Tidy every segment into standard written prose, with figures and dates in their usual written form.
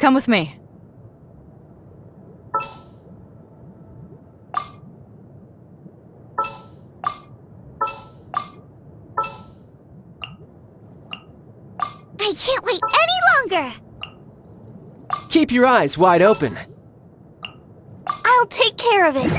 Come with me. I can't wait any longer! Keep your eyes wide open. I'll take care of it.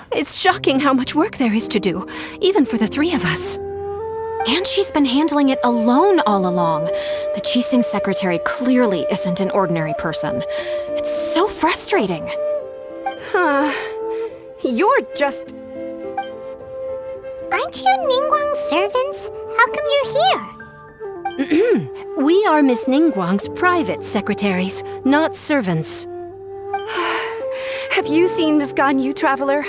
It's shocking how much work there is to do, even for the three of us. And she's been handling it alone all along. The Qixing secretary clearly isn't an ordinary person. It's so frustrating. You're just... Aren't you Ningguang's servants? How come you're here? We are Miss Ningguang's private secretaries, not servants. Have you seen Miss Ganyu, Traveler?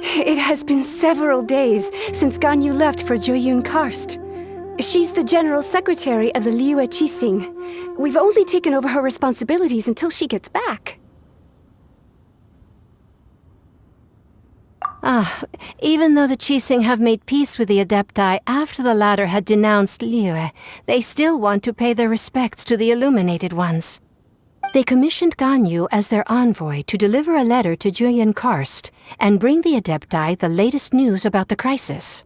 It has been several days since Ganyu left for Jueyun Karst. She's the general secretary of the Liyue Qixing. We've only taken over her responsibilities until she gets back. Even though the Qixing have made peace with the Adepti after the latter had denounced Liyue, they still want to pay their respects to the Illuminated Ones. They commissioned Ganyu as their envoy to deliver a letter to Jueyun Karst and bring the Adepti the latest news about the crisis.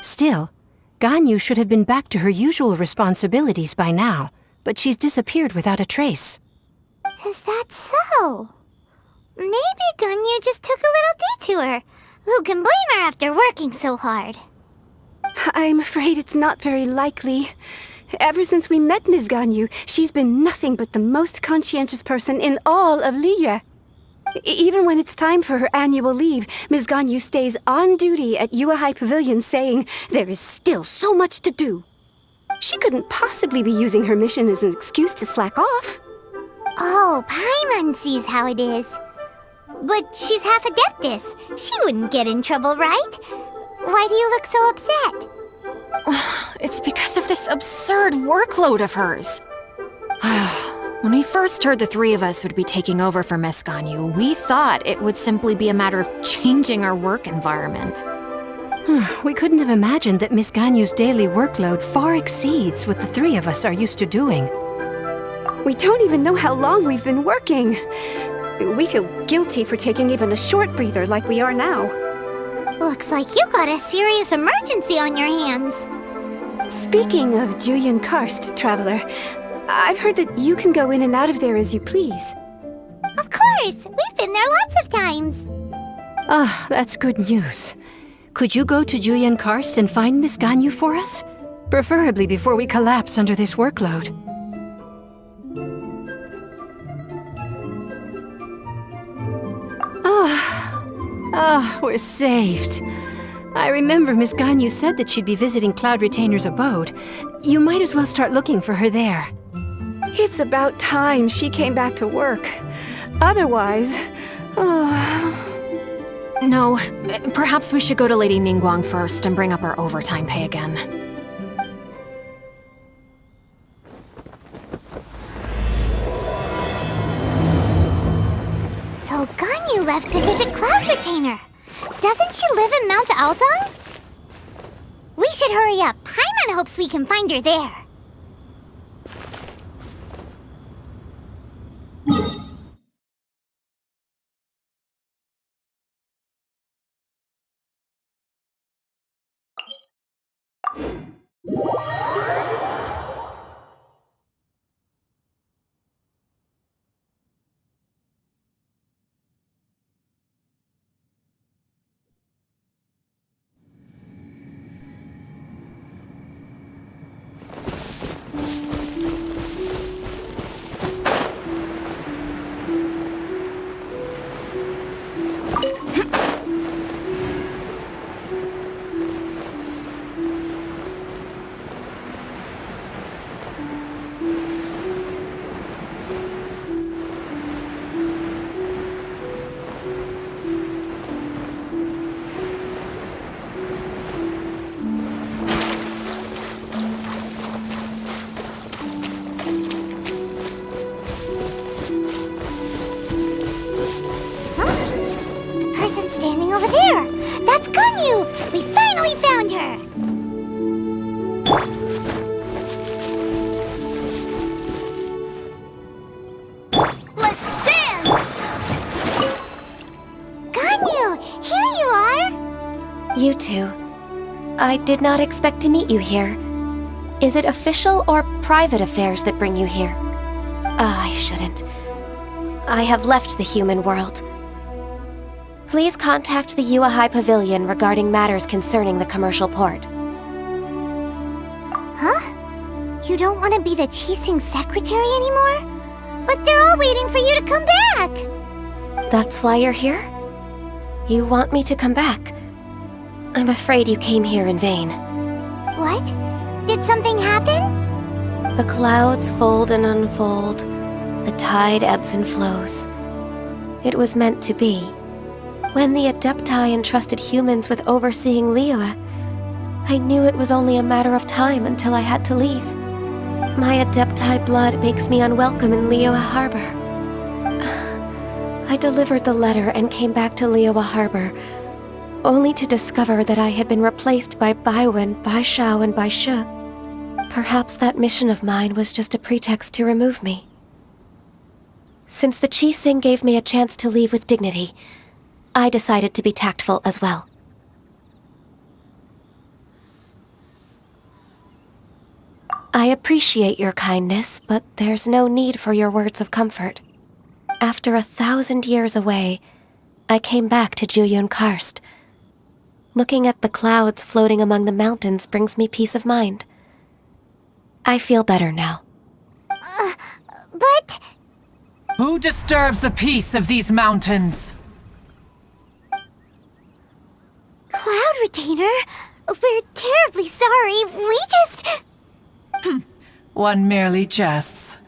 Still, Ganyu should have been back to her usual responsibilities by now, but she's disappeared without a trace. Is that so? Maybe Ganyu just took a little detour. Who can blame her after working so hard? I'm afraid it's not very likely. Ever since we met Ms. Ganyu, she's been nothing but the most conscientious person in all of Liyue. Even when it's time for her annual leave, Ms. Ganyu stays on duty at Yuehai Pavilion saying there is still so much to do. She couldn't possibly be using her mission as an excuse to slack off. Oh, Paimon sees how it is. But she's half Adeptus. She wouldn't get in trouble, right? Why do you look so upset? It's because of this absurd workload of hers. When we first heard the three of us would be taking over for Miss Ganyu, we thought it would simply be a matter of changing our work environment. We couldn't have imagined that Miss Ganyu's daily workload far exceeds what the three of us are used to doing. We don't even know how long we've been working. We feel guilty for taking even a short breather like we are now. Looks like you got a serious emergency on your hands. Speaking of Jueyun Karst, Traveler, I've heard that you can go in and out of there as you please. Of course! We've been there lots of times. That's good news. Could you go to Jueyun Karst and find Miss Ganyu for us? Preferably before we collapse under this workload. We're saved. I remember Miss Ganyu said that she'd be visiting Cloud Retainer's abode. You might as well start looking for her there. It's about time she came back to work. Otherwise... No, perhaps we should go to Lady Ningguang first and bring up our overtime pay again. So Ganyu left to visit Cloud Retainer. Doesn't she live in Mount Aozong? We should hurry up. Paimon hopes we can find her there. Person standing over there. That's Ganyu. We finally found her. Let's dance! Ganyu, here you are. You two. I did not expect to meet you here. Is it official or private affairs that bring you here? I shouldn't. I have left the human world. Please contact the Yua High Pavilion regarding matters concerning the commercial port. Huh? You don't want to be the Qixing secretary anymore? But they're all waiting for you to come back. That's why you're here? You want me to come back? I'm afraid you came here in vain. What? Did something happen? The clouds fold and unfold. The tide ebbs and flows. It was meant to be. When the Adepti entrusted humans with overseeing Liyue, I knew it was only a matter of time until I had to leave. My Adepti blood makes me unwelcome in Liyue Harbor. I delivered the letter and came back to Liyue Harbor, only to discover that I had been replaced by Baiwen, Baishao, and Baishu. Perhaps that mission of mine was just a pretext to remove me. Since the Qixing gave me a chance to leave with dignity, I decided to be tactful as well. I appreciate your kindness, but there's no need for your words of comfort. After 1,000 years away, I came back to Juyun Karst. Looking at the clouds floating among the mountains brings me peace of mind. I feel better now. But... Who disturbs the peace of these mountains? Cloud Retainer, we're terribly sorry. We just... One merely jests.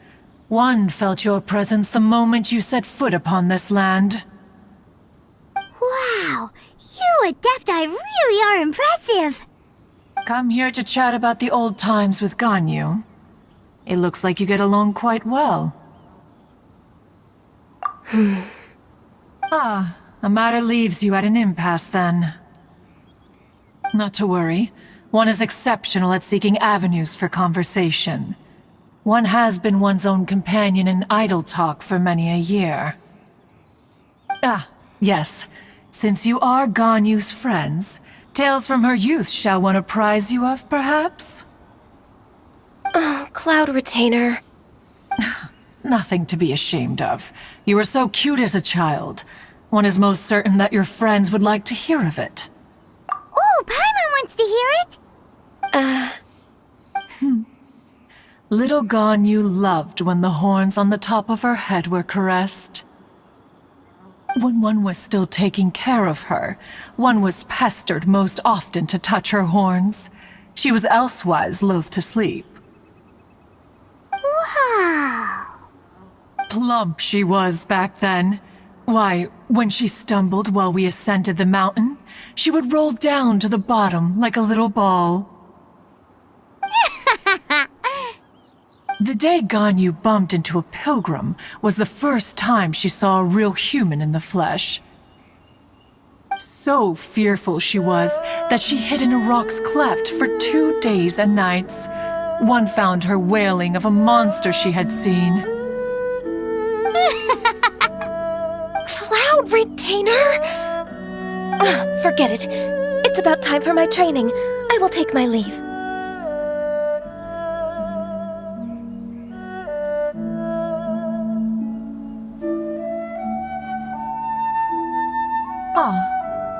One felt your presence the moment you set foot upon this land. Wow, you Adepti really are impressive. Come here to chat about the old times with Ganyu. It looks like you get along quite well. A matter leaves you at an impasse then. Not to worry. One is exceptional at seeking avenues for conversation. One has been one's own companion in idle talk for many a year. Yes. Since you are Ganyu's friends, tales from her youth shall one apprise you of, perhaps? Oh, Cloud Retainer. Nothing to be ashamed of. You were so cute as a child. One is most certain that your friends would like to hear of it. Oh, Paimon wants to hear it. Little Ganyu loved when the horns on the top of her head were caressed. When one was still taking care of her, one was pestered most often to touch her horns. She was elsewise loath to sleep. Wow. Plump she was back then. Why, when she stumbled while we ascended the mountain, she would roll down to the bottom like a little ball. The day Ganyu bumped into a pilgrim was the first time she saw a real human in the flesh. So fearful she was that she hid in a rock's cleft for 2 days and nights. One found her wailing of a monster she had seen. Cloud Retainer? Forget it. It's about time for my training. I will take my leave.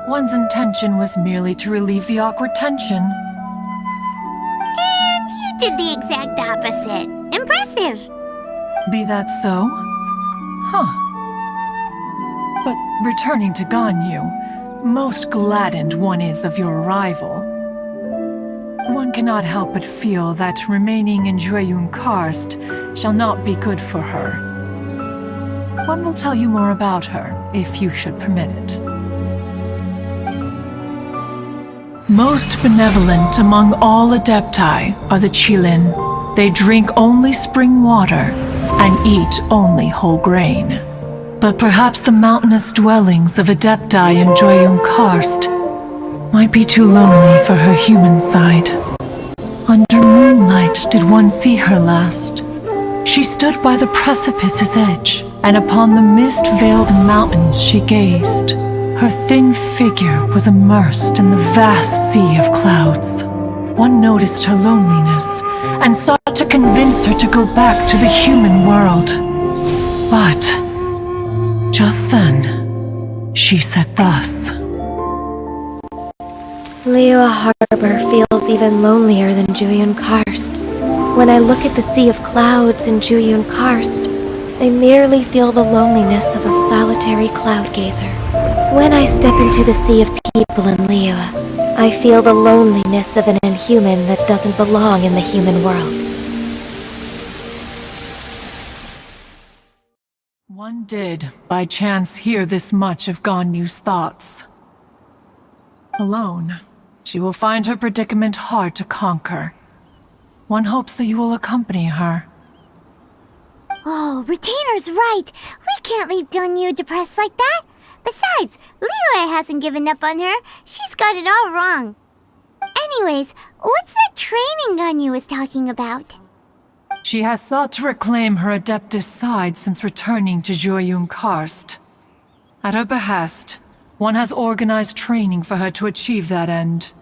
One's intention was merely to relieve the awkward tension. And you did the exact opposite. Impressive. Be that so? But returning to Ganyu, most gladdened one is of your arrival. One cannot help but feel that remaining in Jueyun Karst shall not be good for her. One will tell you more about her, if you should permit it. Most benevolent among all Adepti are the Qilin. They drink only spring water and eat only whole grain. But perhaps the mountainous dwellings of Adepti in Jueyun Karst might be too lonely for her human side. Under moonlight did one see her last. She stood by the precipice's edge, and upon the mist-veiled mountains she gazed. Her thin figure was immersed in the vast sea of clouds. One noticed her loneliness, and sought to convince her to go back to the human world. But just then, she said thus. Liyue Harbor feels even lonelier than Jueyun Karst. When I look at the sea of clouds in Jueyun Karst, I merely feel the loneliness of a solitary cloud gazer. When I step into the sea of people in Liyue, I feel the loneliness of an inhuman that doesn't belong in the human world. One did, by chance, hear this much of Ganyu's thoughts. Alone, she will find her predicament hard to conquer. One hopes that you will accompany her. Oh, Retainer's right. We can't leave Ganyu depressed like that. Besides, Liyue hasn't given up on her. She's got it all wrong. Anyways, what's that training Ganyu was talking about? She has sought to reclaim her Adeptus side since returning to Jueyun Karst. At her behest, one has organized training for her to achieve that end.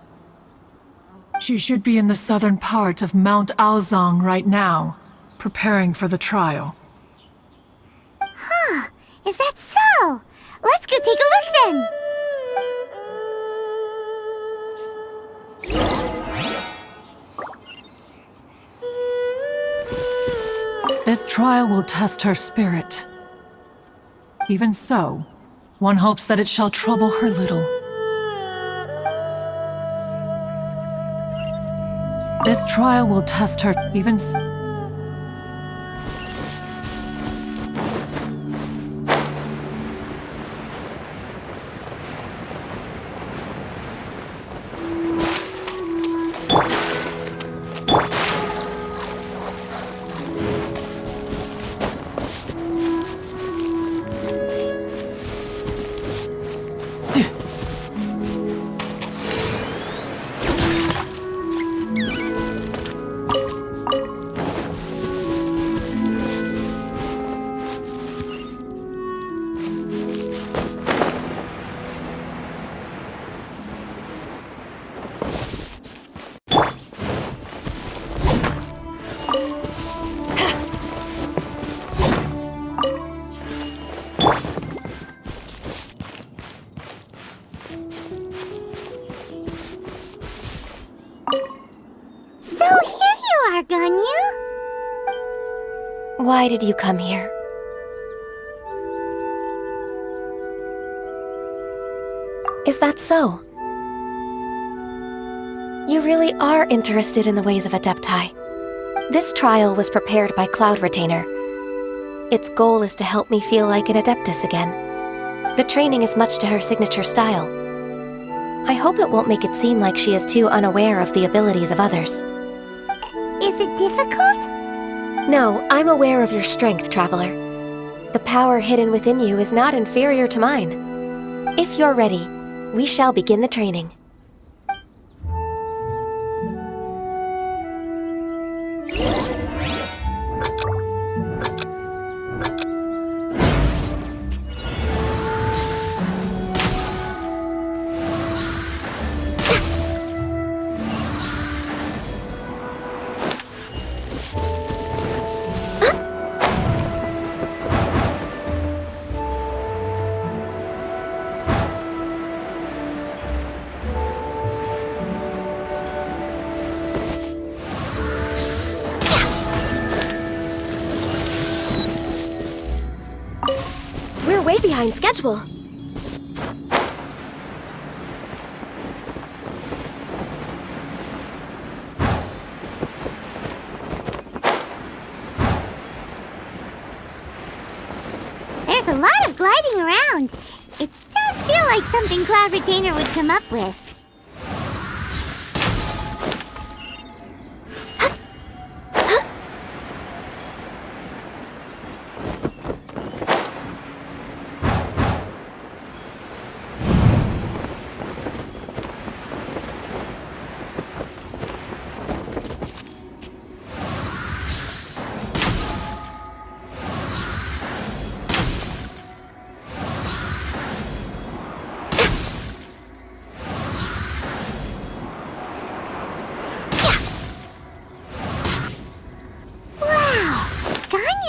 She should be in the southern part of Mount Aozang right now, preparing for the trial. Huh, is that so? Let's go take a look then! This trial will test her spirit. Even so, one hopes that it shall trouble her little. This trial will test her even so. So here you are, Ganyu. Why did you come here? Is that so? You really are interested in the ways of Adepti. This trial was prepared by Cloud Retainer. Its goal is to help me feel like an Adeptus again. The training is much to her signature style. I hope it won't make it seem like she is too unaware of the abilities of others. Is it difficult? No, I'm aware of your strength, Traveler. The power hidden within you is not inferior to mine. If you're ready, we shall begin the training. behind schedule. There's a lot of gliding around. It does feel like something Cloud Retainer would come up with.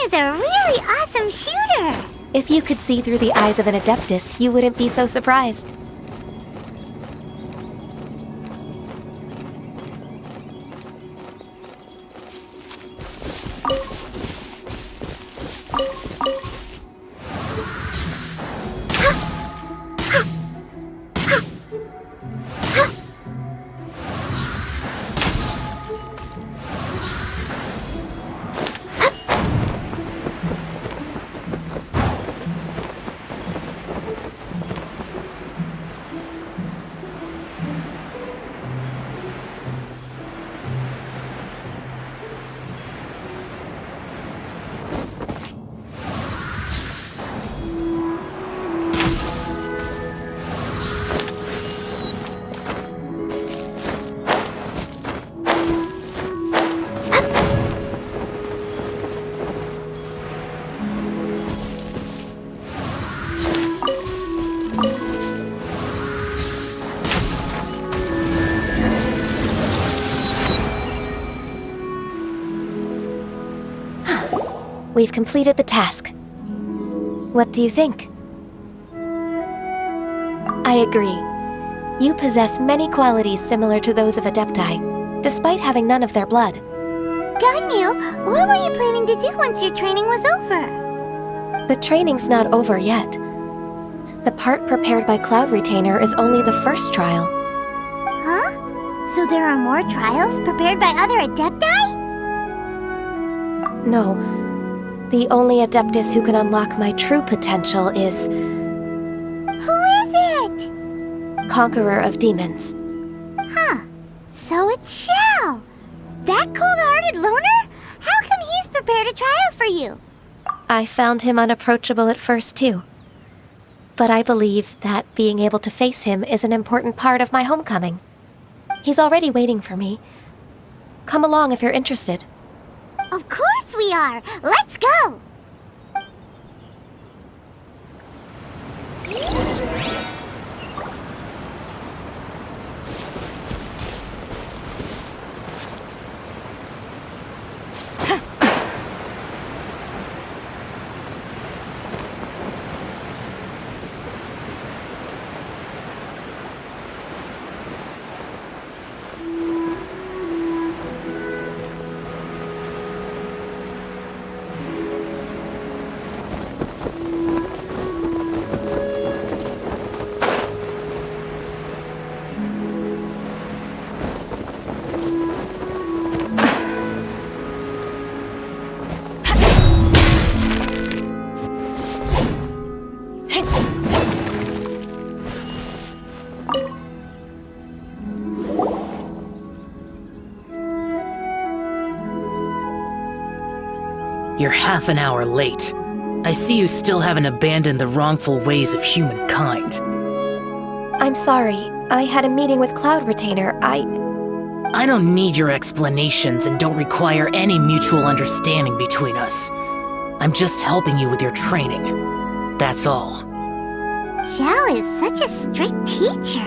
Is a really awesome shooter! If you could see through the eyes of an Adeptus, you wouldn't be so surprised. We've completed the task. What do you think? I agree. You possess many qualities similar to those of Adepti, despite having none of their blood. Ganyu, what were you planning to do once your training was over? The training's not over yet. The part prepared by Cloud Retainer is only the first trial. Huh? So there are more trials prepared by other Adepti? No. The only Adeptus who can unlock my true potential is Who is it? Conqueror of Demons. Huh. So it's Shao. That cold-hearted loner? How come he's prepared a trial for you? I found him unapproachable at first, too. But I believe that being able to face him is an important part of my homecoming. He's already waiting for me. Come along if you're interested. Of course we are! Let's go! You're half an hour late. I see you still haven't abandoned the wrongful ways of humankind. I'm sorry. I had a meeting with Cloud Retainer. I don't need your explanations and don't require any mutual understanding between us. I'm just helping you with your training. That's all. Shao is such a strict teacher.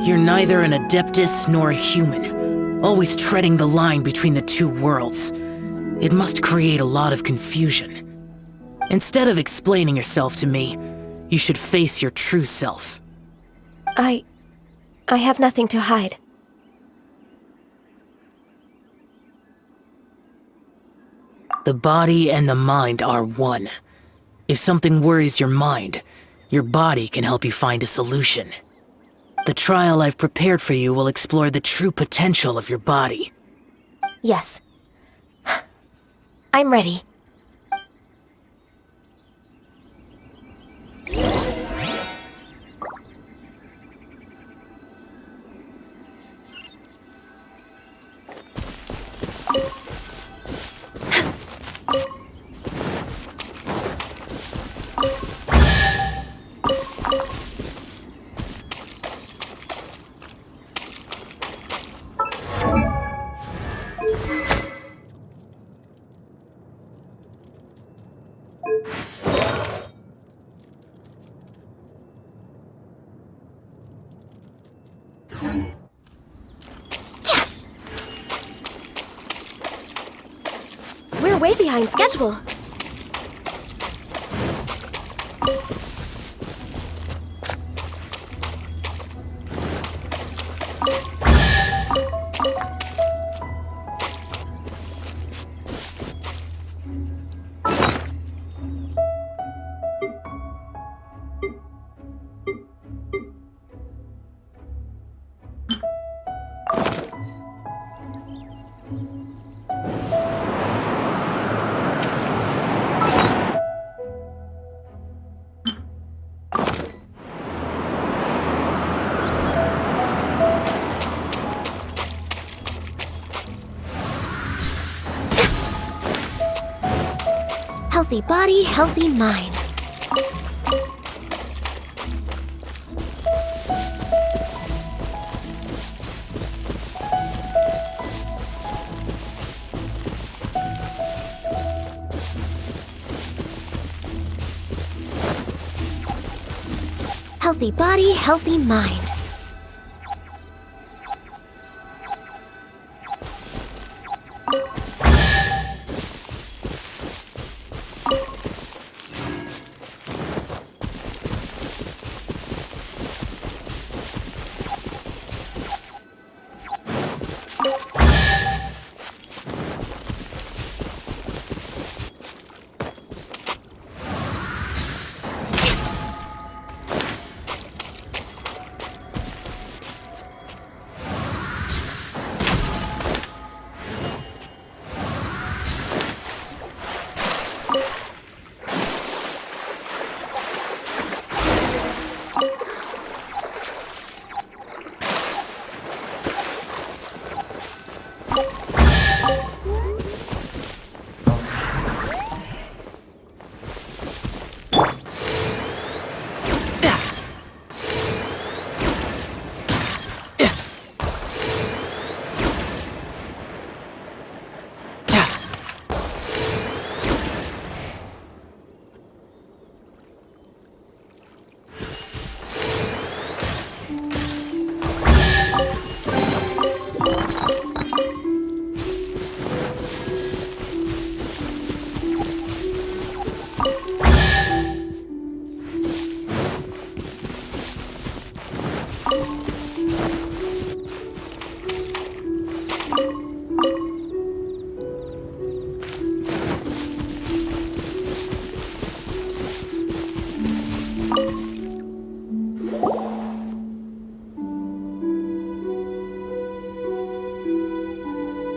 You're neither an Adeptus nor a human, always treading the line between the two worlds. It must create a lot of confusion. Instead of explaining yourself to me, you should face your true self. I have nothing to hide. The body and the mind are one. If something worries your mind, your body can help you find a solution. The trial I've prepared for you will explore the true potential of your body. Yes. I'm ready. We're way behind schedule. Healthy body, healthy mind. Healthy body, healthy mind.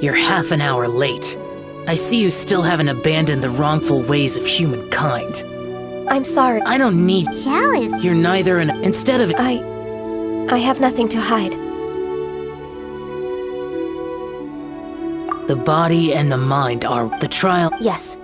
You're half an hour late. I see you still haven't abandoned the wrongful ways of humankind. I'm sorry. I don't need... Jealous. You're neither an... Instead of... I have nothing to hide. The body and the mind are... The trial... Yes.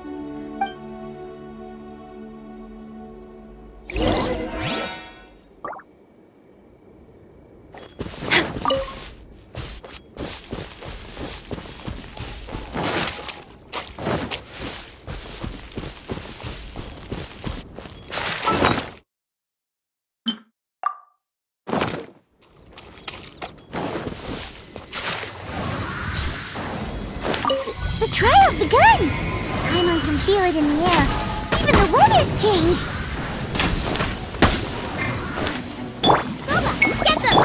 The trial's begun! Paimon can feel it in the air. Even the weather's changed! Nova, get them!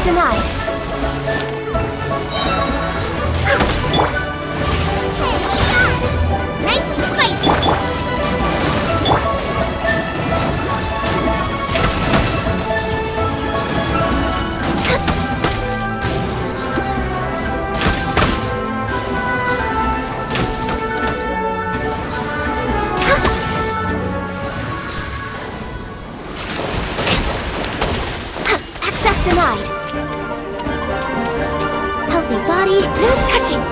denied. Nice and spicy. Access denied. Healthy body, no touching.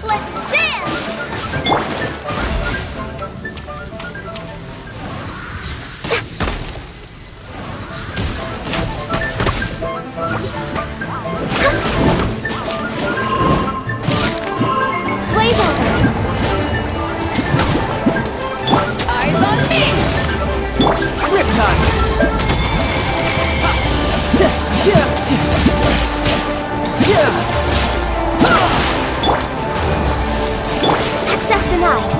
Let's dance! Blaze over. Eyes on me! Riptide! Access denied.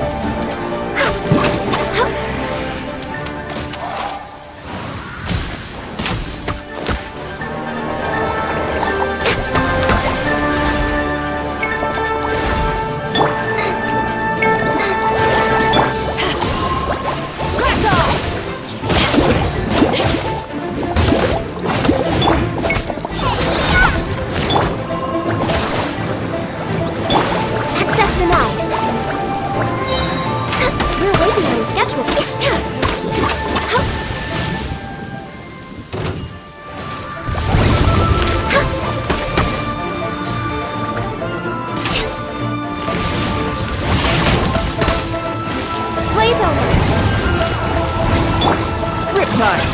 Access denied. We're way behind schedule. Blaze over. Riptide!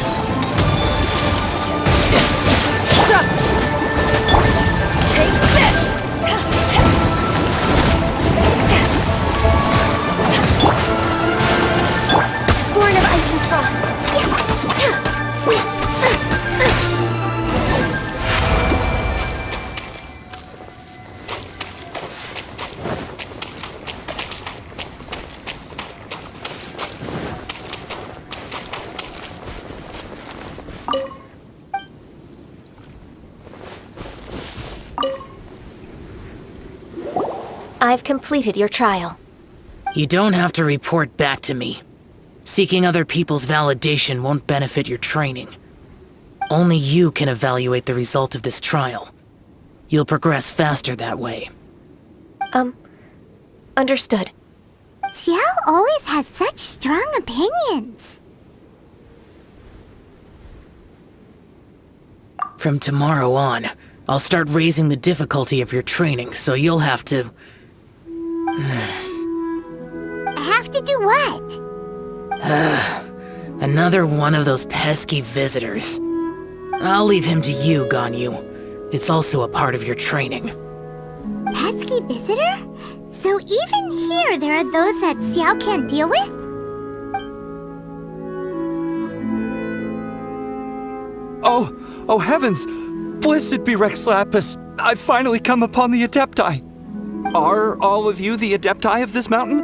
Take this! Born of ice and frost. I've completed your trial. You don't have to report back to me. Seeking other people's validation won't benefit your training. Only you can evaluate the result of this trial. You'll progress faster that way. Understood. Xiao always has such strong opinions. From tomorrow on, I'll start raising the difficulty of your training, so you'll have to... Have to do what? Another one of those pesky visitors. I'll leave him to you, Ganyu. It's also a part of your training. Pesky visitor? So even here there are those that Xiao can't deal with? Oh heavens! Blessed be Rex Lapis! I've finally come upon the Adepti! Are all of you the Adepti of this mountain?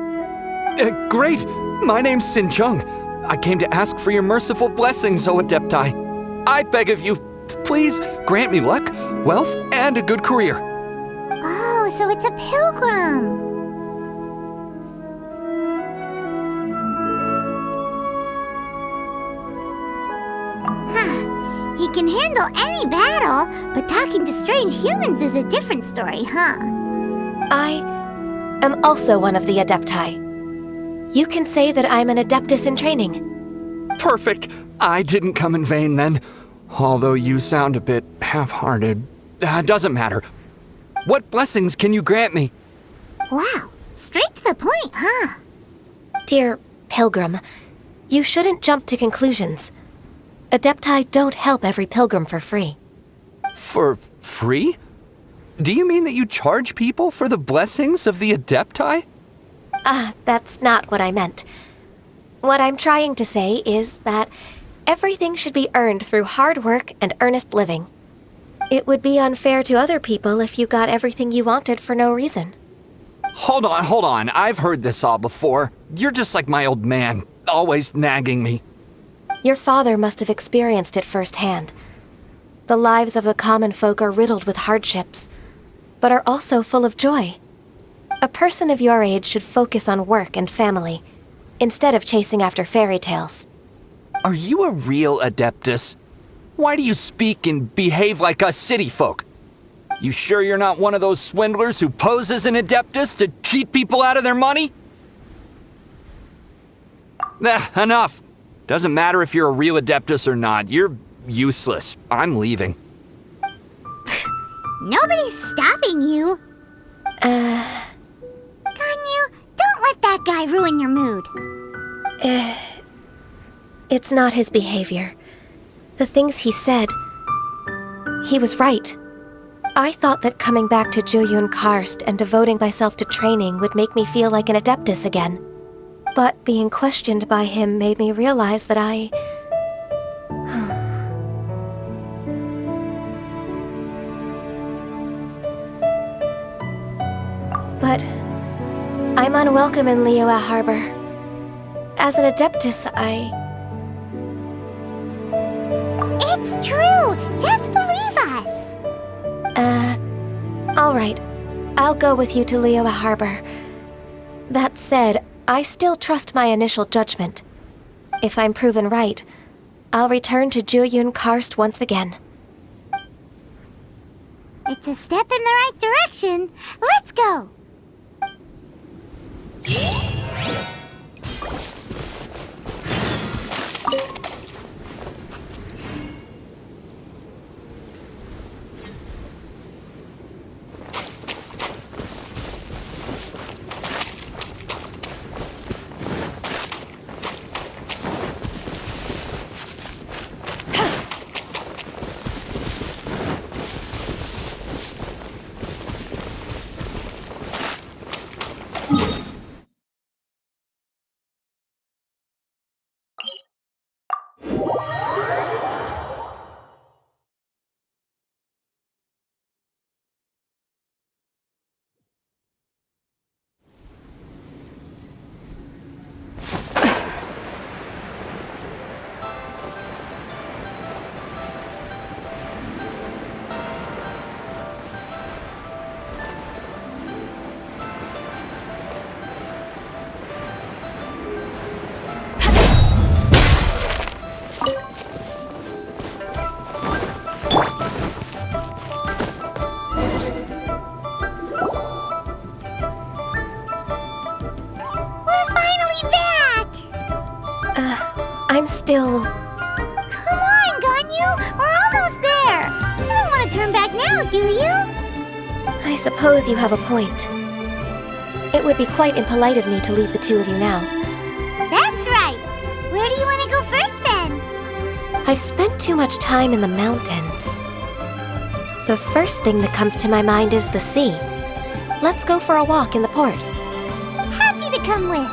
Great! My name's Sin Chung. I came to ask for your merciful blessings, O Adepti. I beg of you, please grant me luck, wealth, and a good career. Oh, so it's a pilgrim. Huh. He can handle any battle, but talking to strange humans is a different story, huh? I am also one of the Adepti. You can say that I'm an Adeptus in training. Perfect. I didn't come in vain then. Although you sound a bit half-hearted. Doesn't matter. What blessings can you grant me? Wow, straight to the point, huh? Dear Pilgrim, you shouldn't jump to conclusions. Adepti don't help every pilgrim for free. For free? Do you mean that you charge people for the blessings of the Adepti? That's not what I meant. What I'm trying to say is that everything should be earned through hard work and earnest living. It would be unfair to other people if you got everything you wanted for no reason. Hold on. I've heard this all before. You're just like my old man, always nagging me. Your father must have experienced it firsthand. The lives of the common folk are riddled with hardships, but are also full of joy. A person of your age should focus on work and family, instead of chasing after fairy tales. Are you a real Adeptus? Why do you speak and behave like us city folk? You sure you're not one of those swindlers who poses an Adeptus to cheat people out of their money? Enough. Doesn't matter if you're a real Adeptus or not. You're useless. I'm leaving. Nobody's stopping you. Ganyu, don't let that guy ruin your mood. It's not his behavior. The things he said, he was right. I thought that coming back to Jueyun Karst and devoting myself to training would make me feel like an Adeptus again. But being questioned by him made me realize that I... But I'm unwelcome in Liyue Harbor. As an Adeptus, It's true! Just believe us! Alright. I'll go with you to Liyue Harbor. That said, I still trust my initial judgment. If I'm proven right, I'll return to Jueyun Karst once again. It's a step in the right direction. Let's go! I'm still... Come on, Ganyu! We're almost there! You don't want to turn back now, do you? I suppose you have a point. It would be quite impolite of me to leave the two of you now. That's right! Where do you want to go first, then? I've spent too much time in the mountains. The first thing that comes to my mind is the sea. Let's go for a walk in the port. Happy to come with.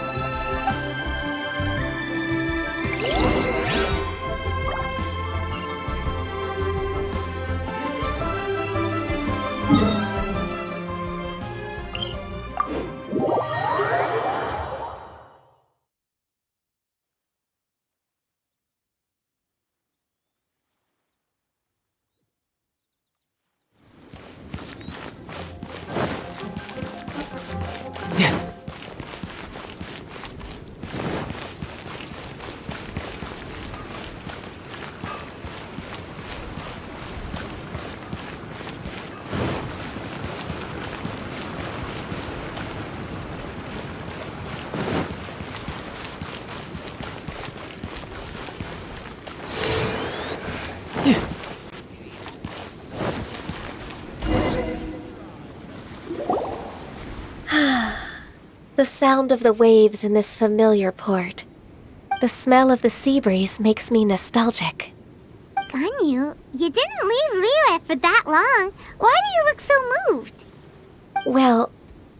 The sound of the waves in this familiar port. The smell of the sea breeze makes me nostalgic. Ganyu, you didn't leave Liyue for that long. Why do you look so moved? Well,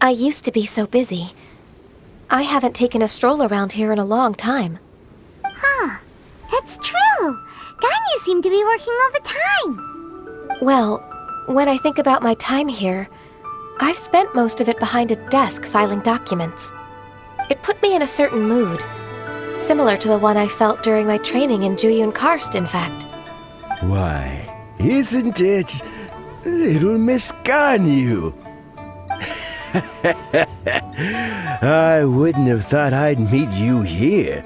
I used to be so busy. I haven't taken a stroll around here in a long time. Huh. It's true. Ganyu seemed to be working all the time. Well, when I think about my time here, I've spent most of it behind a desk filing documents. It put me in a certain mood, similar to the one I felt during my training in Juyun Karst, in fact. Why, isn't it little Miss Ganyu? I wouldn't have thought I'd meet you here.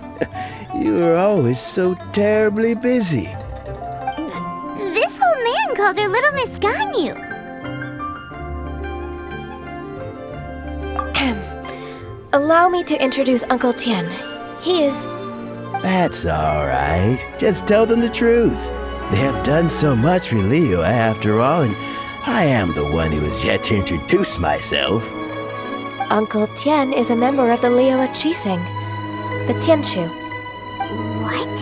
You were always so terribly busy. This old man called her Little Miss Ganyu. Allow me to introduce Uncle Tian. He is... That's all right. Just tell them the truth. They have done so much for Liyue after all, and I am the one who has yet to introduce myself. Uncle Tian is a member of the Liyue Qixing, the Tianshu. What?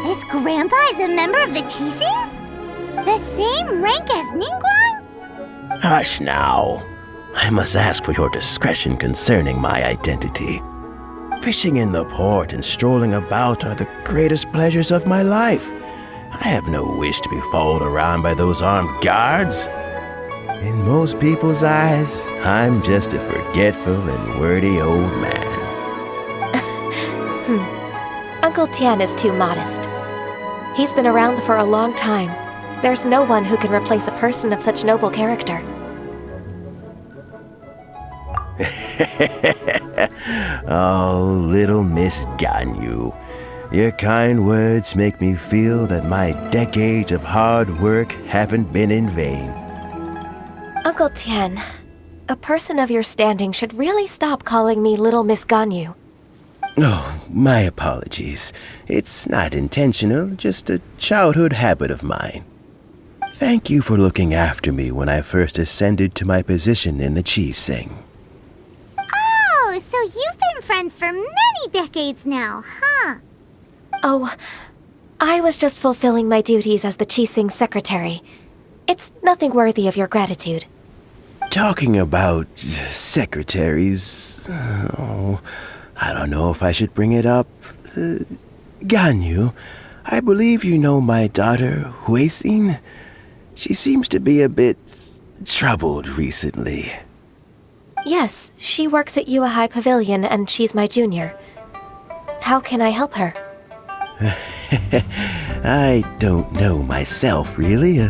This grandpa is a member of the Qixing? The same rank as Ningguang? Hush now. I must ask for your discretion concerning my identity. Fishing in the port and strolling about are the greatest pleasures of my life. I have no wish to be followed around by those armed guards. In most people's eyes, I'm just a forgetful and wordy old man. Uncle Tian is too modest. He's been around for a long time. There's no one who can replace a person of such noble character. Oh, little Miss Ganyu. Your kind words make me feel that my decades of hard work haven't been in vain. Uncle Tian, a person of your standing should really stop calling me Little Miss Ganyu. Oh, my apologies. It's not intentional, just a childhood habit of mine. Thank you for looking after me when I first ascended to my position in the Qixing. Oh, so you've been friends for many decades now, huh? Oh, I was just fulfilling my duties as the Qixing secretary. It's nothing worthy of your gratitude. Talking about secretaries... Oh, I don't know if I should bring it up. Ganyu, I believe you know my daughter, Huixin. She seems to be a bit troubled recently. Yes, she works at Yua High Pavilion and she's my junior. How can I help her? I don't know myself, really.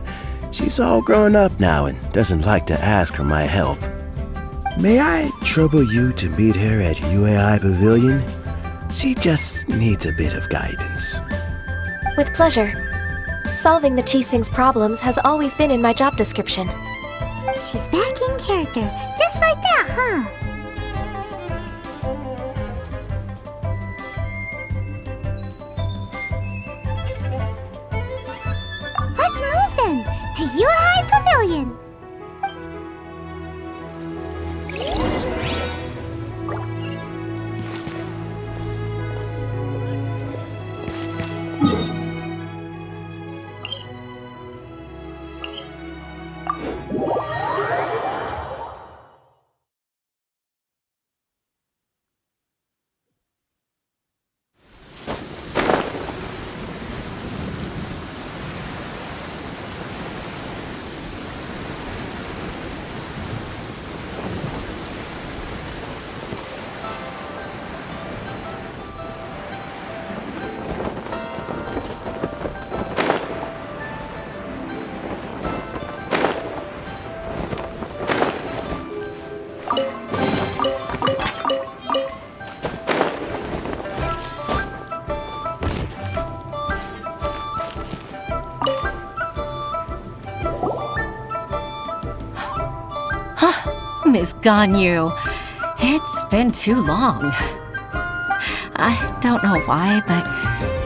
She's all grown up now and doesn't like to ask for my help. May I trouble you to meet her at UAI Pavilion? She just needs a bit of guidance. With pleasure. Solving the Qixing's problems has always been in my job description. She's back in character, just like that, huh? Let's move then, to Yuhai Pavilion. Miss Ganyu, it's been too long. I don't know why, but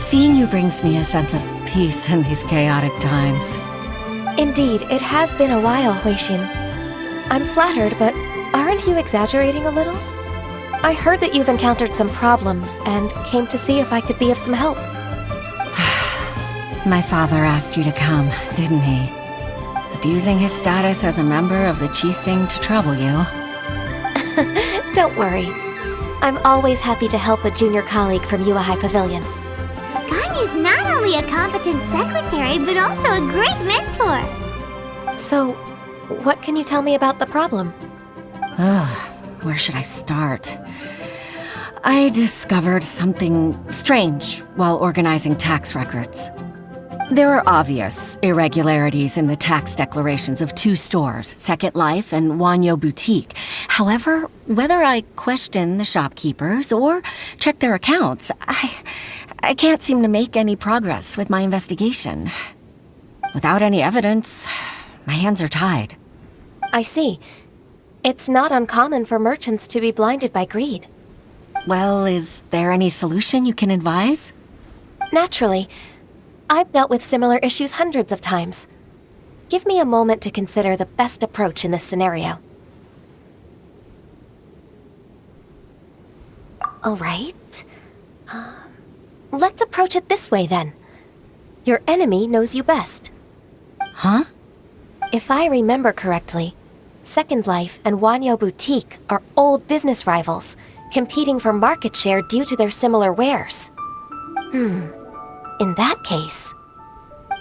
seeing you brings me a sense of peace in these chaotic times. Indeed, it has been a while, Huixin. I'm flattered, but aren't you exaggerating a little? I heard that you've encountered some problems and came to see if I could be of some help. My father asked you to come, didn't he? Abusing his status as a member of the Qixing to trouble you. Don't worry. I'm always happy to help a junior colleague from Yuehai Pavilion. Ganyu's not only a competent secretary, but also a great mentor. So, what can you tell me about the problem? Ugh, where should I start? I discovered something strange while organizing tax records. There are obvious irregularities in the tax declarations of two stores, Second Life and Wanyo Boutique. However, whether I question the shopkeepers or check their accounts, I can't seem to make any progress with my investigation. Without any evidence, my hands are tied. I see. It's not uncommon for merchants to be blinded by greed. Well, is there any solution you can advise? Naturally. I've dealt with similar issues hundreds of times. Give me a moment to consider the best approach in this scenario. All right. Let's approach it this way, then. Your enemy knows you best. Huh? If I remember correctly, Second Life and Wanyo Boutique are old business rivals, competing for market share due to their similar wares. In that case...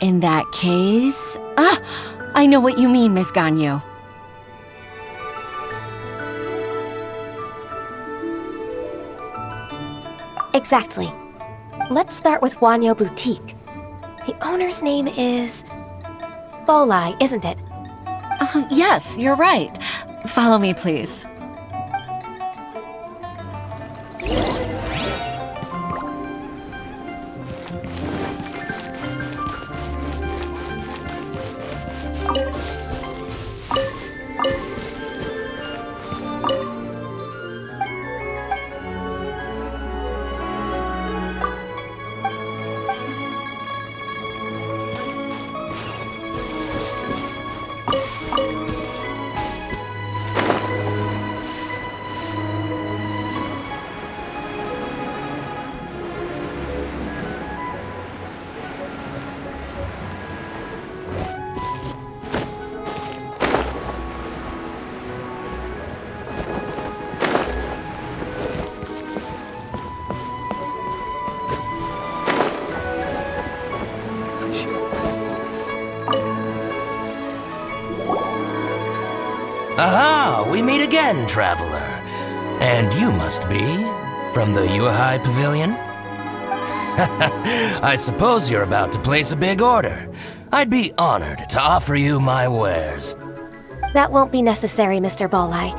In that case... Ah! I know what you mean, Miss Ganyu. Exactly. Let's start with Wanyo Boutique. The owner's name is... Bolai, isn't it? Yes, you're right. Follow me, please. Aha! We meet again, traveler. And you must be from the Yuehai Pavilion? I suppose you're about to place a big order. I'd be honored to offer you my wares. That won't be necessary, Mr. Bolai.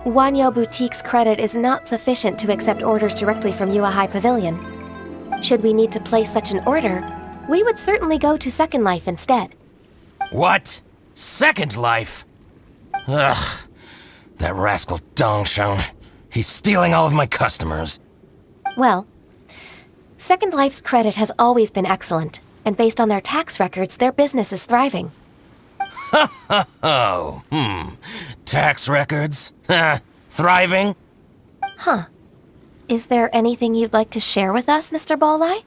Wanyo Boutique's credit is not sufficient to accept orders directly from Yuehai Pavilion. Should we need to place such an order, we would certainly go to Second Life instead. What? Second Life? Ugh. That rascal Dongsheng. He's stealing all of my customers. Well, Second Life's credit has always been excellent, and based on their tax records, their business is thriving. Tax records? Thriving? Huh. Is there anything you'd like to share with us, Mr. Bolai?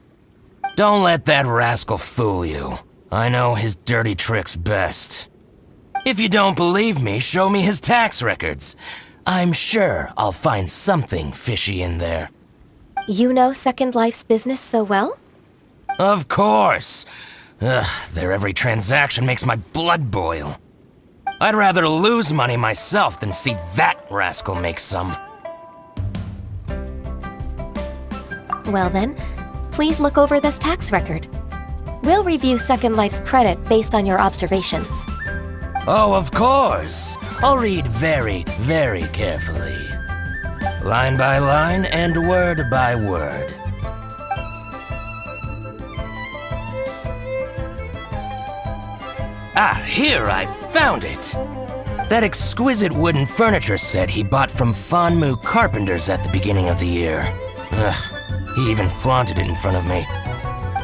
Don't let that rascal fool you. I know his dirty tricks best. If you don't believe me, show me his tax records. I'm sure I'll find something fishy in there. You know Second Life's business so well? Of course. Their every transaction makes my blood boil. I'd rather lose money myself than see that rascal make some. Well then, please look over this tax record. We'll review Second Life's credit based on your observations. Oh, of course. I'll read very, very carefully. Line by line and word by word. Ah, here, I found it! That exquisite wooden furniture set he bought from Fanmu Carpenters at the beginning of the year. Ugh, he even flaunted it in front of me.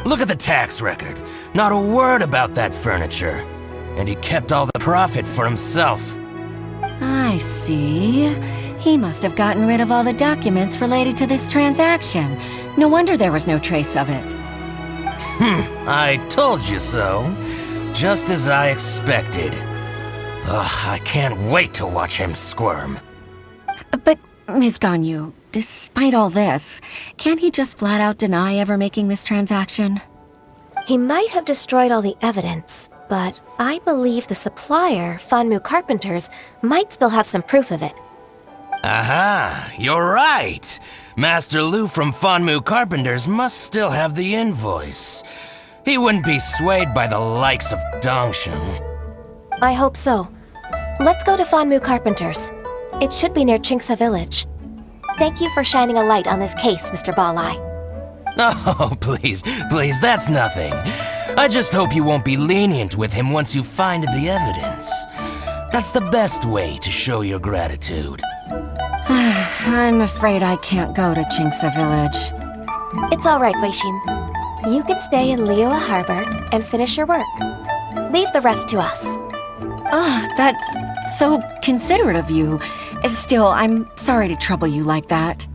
Look at the tax record. Not a word about that furniture. And he kept all the profit for himself. I see. He must have gotten rid of all the documents related to this transaction. No wonder there was no trace of it. I told you so. Just as I expected. Ugh, I can't wait to watch him squirm. But, Ms. Ganyu, despite all this, can't he just flat out deny ever making this transaction? He might have destroyed all the evidence, but I believe the supplier, Fanmu Carpenters, might still have some proof of it. Aha, you're right. Master Lu from Fanmu Carpenters must still have the invoice. He wouldn't be swayed by the likes of Dongshin. I hope so. Let's go to Fanmu Carpenters. It should be near Chingsa Village. Thank you for shining a light on this case, Mr. Balai. Oh, please, that's nothing. I just hope you won't be lenient with him once you find the evidence. That's the best way to show your gratitude. I'm afraid I can't go to Chingsa Village. It's all right, Weishin. You can stay in Liyue Harbor and finish your work. Leave the rest to us. Oh, that's so considerate of you. Still, I'm sorry to trouble you like that.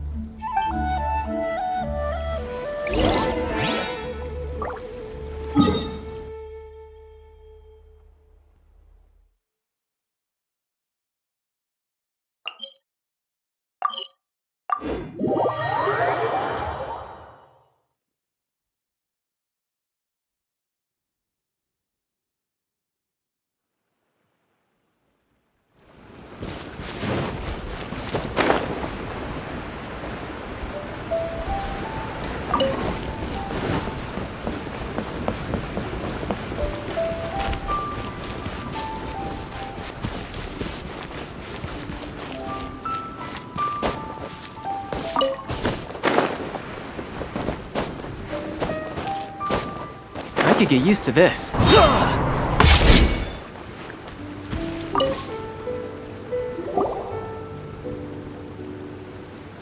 I could get used to this.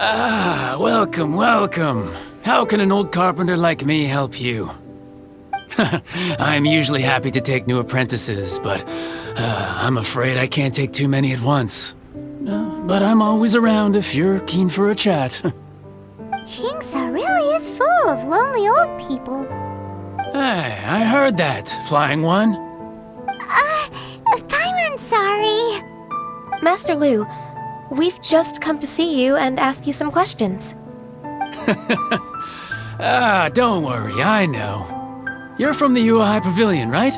Ah, welcome, welcome. How can an old carpenter like me help you? I'm usually happy to take new apprentices, but I'm afraid I can't take too many at once. But I'm always around if you're keen for a chat. Chingsa really is full of lonely old people. Hey, I heard that, Flying One. Paimon's sorry. Master Lu, we've just come to see you and ask you some questions. Don't worry, I know. You're from the Yuehai Pavilion, right?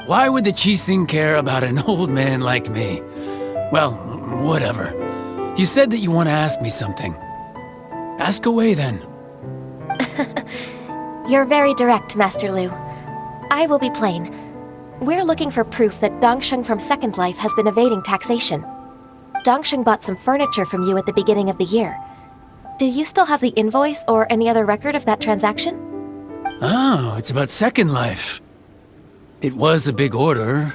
Why would the Qixing care about an old man like me? Well, whatever. You said that you want to ask me something. Ask away, then. You're very direct, Master Lu. I will be plain. We're looking for proof that Dongsheng from Second Life has been evading taxation. Dongsheng bought some furniture from you at the beginning of the year. Do you still have the invoice or any other record of that transaction? Oh, it's about Second Life. It was a big order.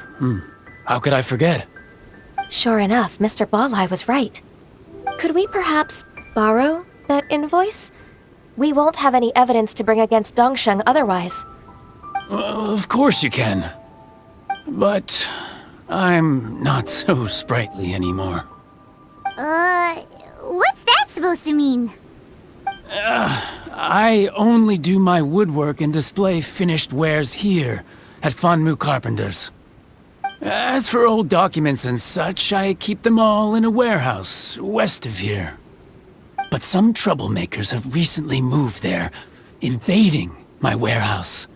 How could I forget? Sure enough, Mr. Balai was right. Could we perhaps borrow that invoice? We won't have any evidence to bring against Dongsheng otherwise. Of course you can. But I'm not so sprightly anymore. What's that supposed to mean? I only do my woodwork and display finished wares here at Fanmu Carpenters. As for old documents and such, I keep them all in a warehouse west of here. But some troublemakers have recently moved there, invading my warehouse.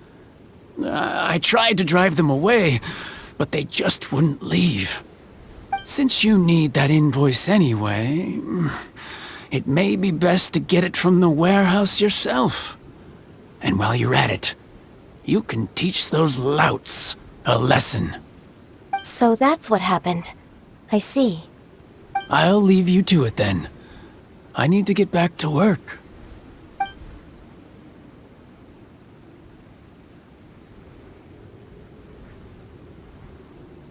I tried to drive them away, but they just wouldn't leave. Since you need that invoice anyway, it may be best to get it from the warehouse yourself. And while you're at it, you can teach those louts a lesson. So that's what happened. I see. I'll leave you to it then. I need to get back to work.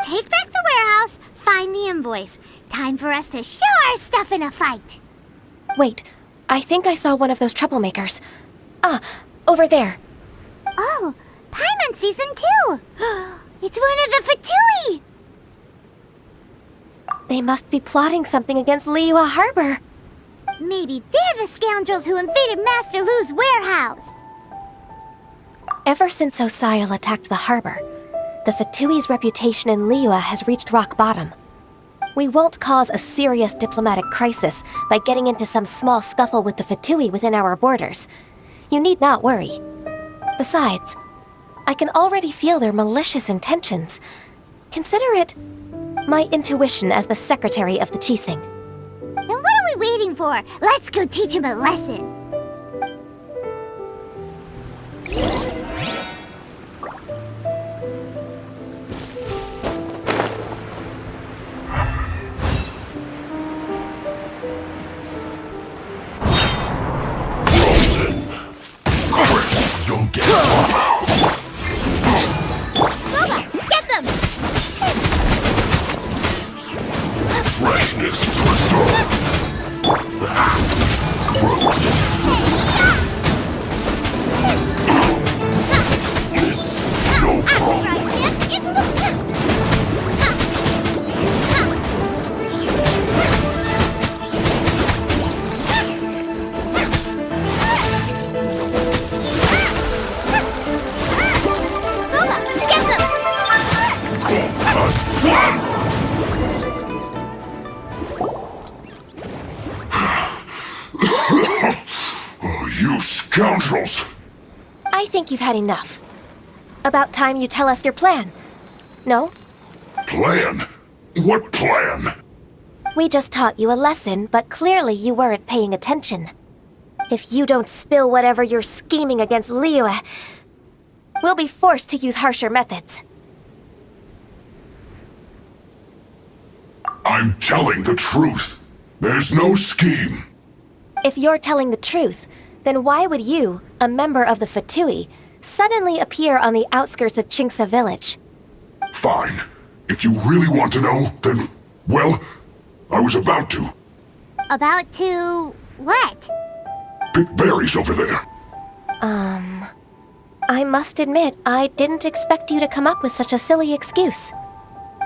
Take back the warehouse, find the invoice. Time for us to show our stuff in a fight. Wait, I think I saw one of those troublemakers. Ah, over there. Oh, Paimon sees them too. It's one of the Fatui. They must be plotting something against Liyue Harbor. Maybe they're the scoundrels who invaded Master Lu's warehouse. Ever since Osial attacked the harbor, the Fatui's reputation in Liyue has reached rock bottom. We won't cause a serious diplomatic crisis by getting into some small scuffle with the Fatui within our borders. You need not worry. Besides, I can already feel their malicious intentions. Consider it my intuition as the secretary of the Qixing. Then what are we waiting for? Let's go teach him a lesson. Freshness preserved. Frozen. It's no problem. You scoundrels! I think you've had enough. About time you tell us your plan. No? Plan? What plan? We just taught you a lesson, but clearly you weren't paying attention. If you don't spill whatever you're scheming against Liyue, we'll be forced to use harsher methods. I'm telling the truth. There's no scheme. If you're telling the truth, then why would you, a member of the Fatui, suddenly appear on the outskirts of Qingce village? Fine. If you really want to know, then, well, I was about to. About to... what? Pick berries over there. I must admit, I didn't expect you to come up with such a silly excuse.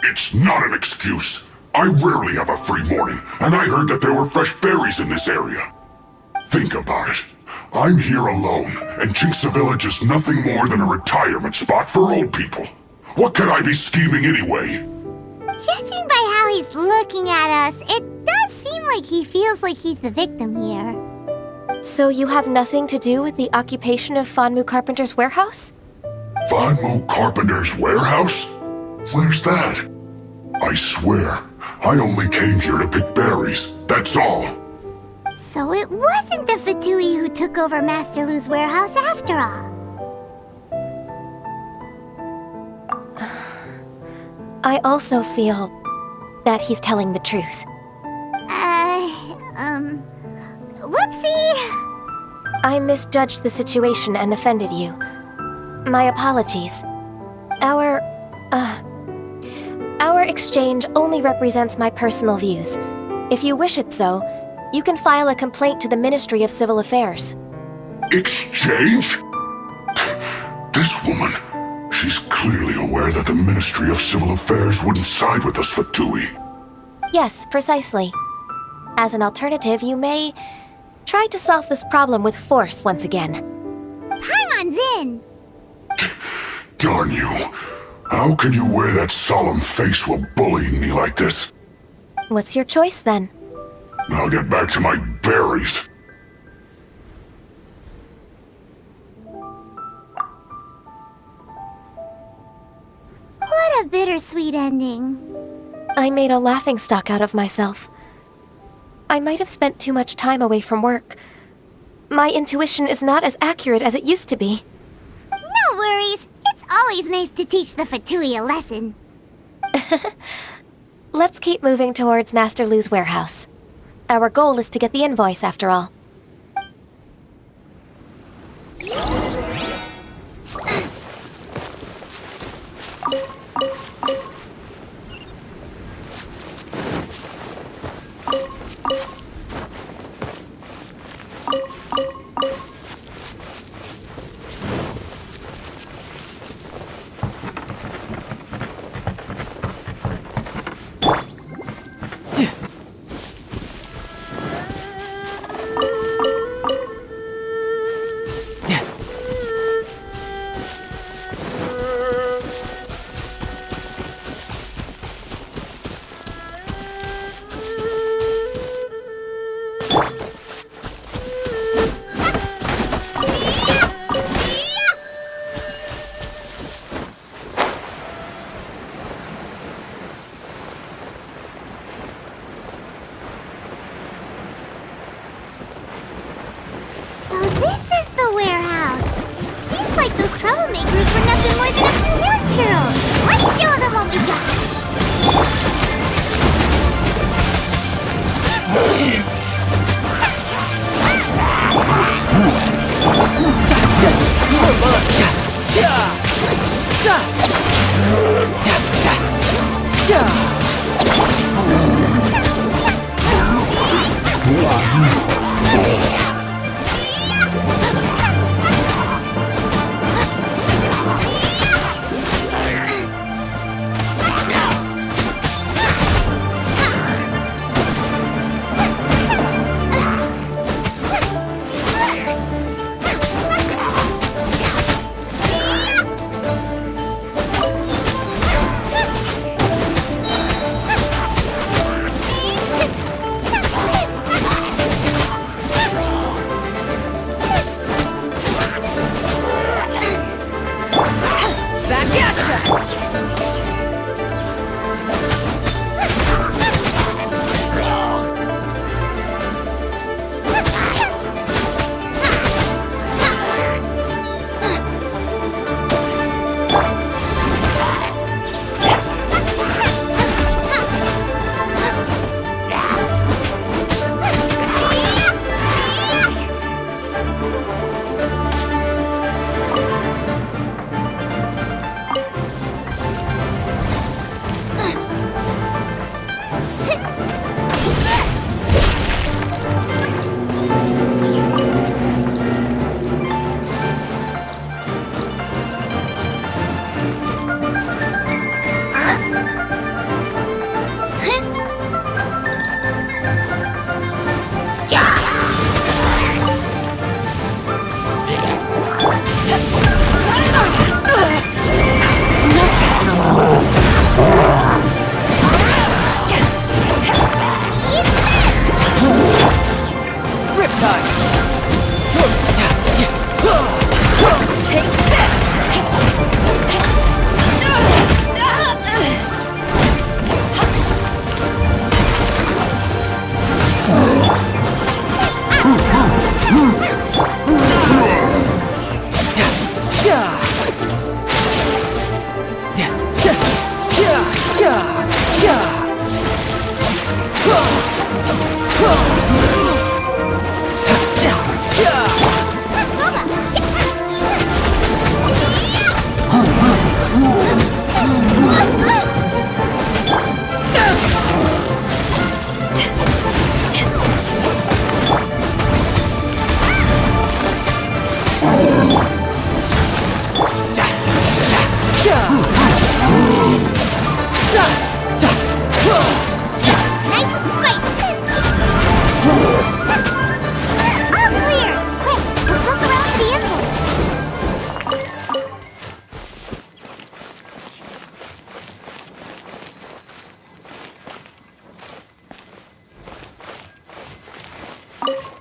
It's not an excuse. I rarely have a free morning, and I heard that there were fresh berries in this area. Think about it. I'm here alone, and Qingce Village is nothing more than a retirement spot for old people. What could I be scheming anyway? Judging by how he's looking at us, it does seem like he feels like he's the victim here. So you have nothing to do with the occupation of Fanmu Carpenter's warehouse? Fanmu Carpenter's warehouse? Where's that? I swear, I only came here to pick berries, that's all. So it wasn't the Fatui who took over Master Lu's warehouse after all. I also feel that he's telling the truth. Whoopsie! I misjudged the situation and offended you. My apologies. Our exchange only represents my personal views. If you wish it so, you can file a complaint to the Ministry of Civil Affairs. Exchange? This woman, she's clearly aware that the Ministry of Civil Affairs wouldn't side with us Fatui. Yes, precisely. As an alternative, you may try to solve this problem with force once again. Paimon's in! Darn you. How can you wear that solemn face while bullying me like this? What's your choice then? I'll get back to my berries. What a bittersweet ending. I made a laughingstock out of myself. I might have spent too much time away from work. My intuition is not as accurate as it used to be. No worries. It's always nice to teach the Fatui a lesson. Let's keep moving towards Master Lu's warehouse. Our goal is to get the invoice, after all.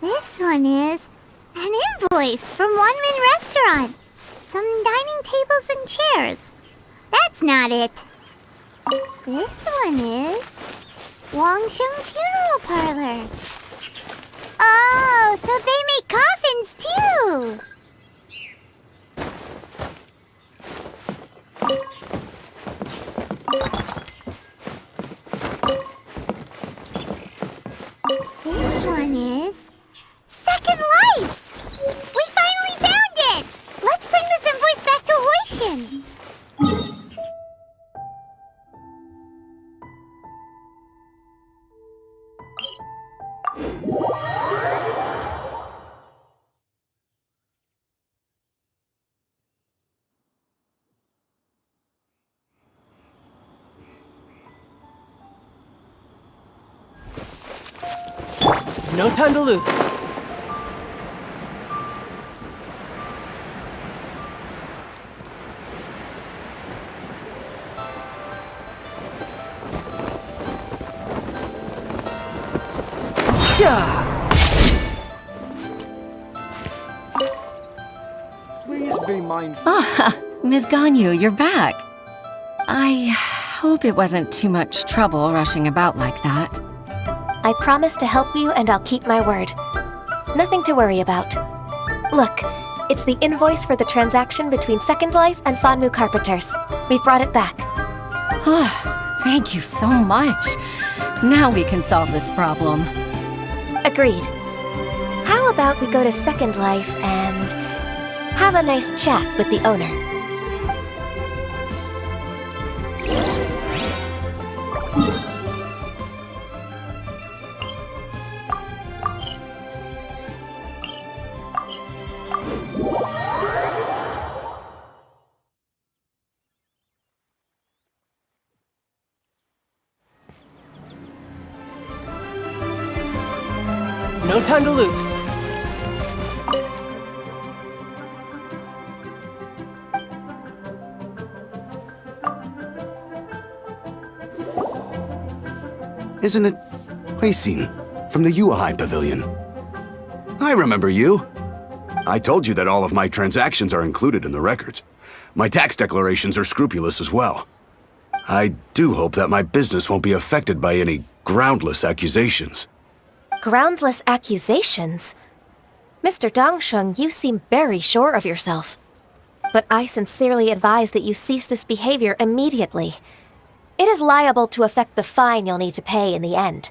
This one is an invoice from One Man Restaurant. Some dining tables and chairs. That's not it. This one is Wangsheng Funeral Parlors. Oh, so they make coffins too! This one is Second Lives! We finally found it! Let's bring this invoice back to Hoishin! No time to lose. Please be mindful. Ah, Ms. Ganyu, you're back. I hope it wasn't too much trouble rushing about like that. I promise to help you and I'll keep my word. Nothing to worry about. Look, it's the invoice for the transaction between Second Life and Fanmu Carpenters. We've brought it back. Oh, thank you so much. Now we can solve this problem. Agreed. How about we go to Second Life and have a nice chat with the owner? No time to lose. Isn't it Huixin from the Yuehai Pavilion? I remember you. I told you that all of my transactions are included in the records. My tax declarations are scrupulous as well. I do hope that my business won't be affected by any groundless accusations. Groundless accusations? Mr. Dongsheng, you seem very sure of yourself. But I sincerely advise that you cease this behavior immediately. It is liable to affect the fine you'll need to pay in the end.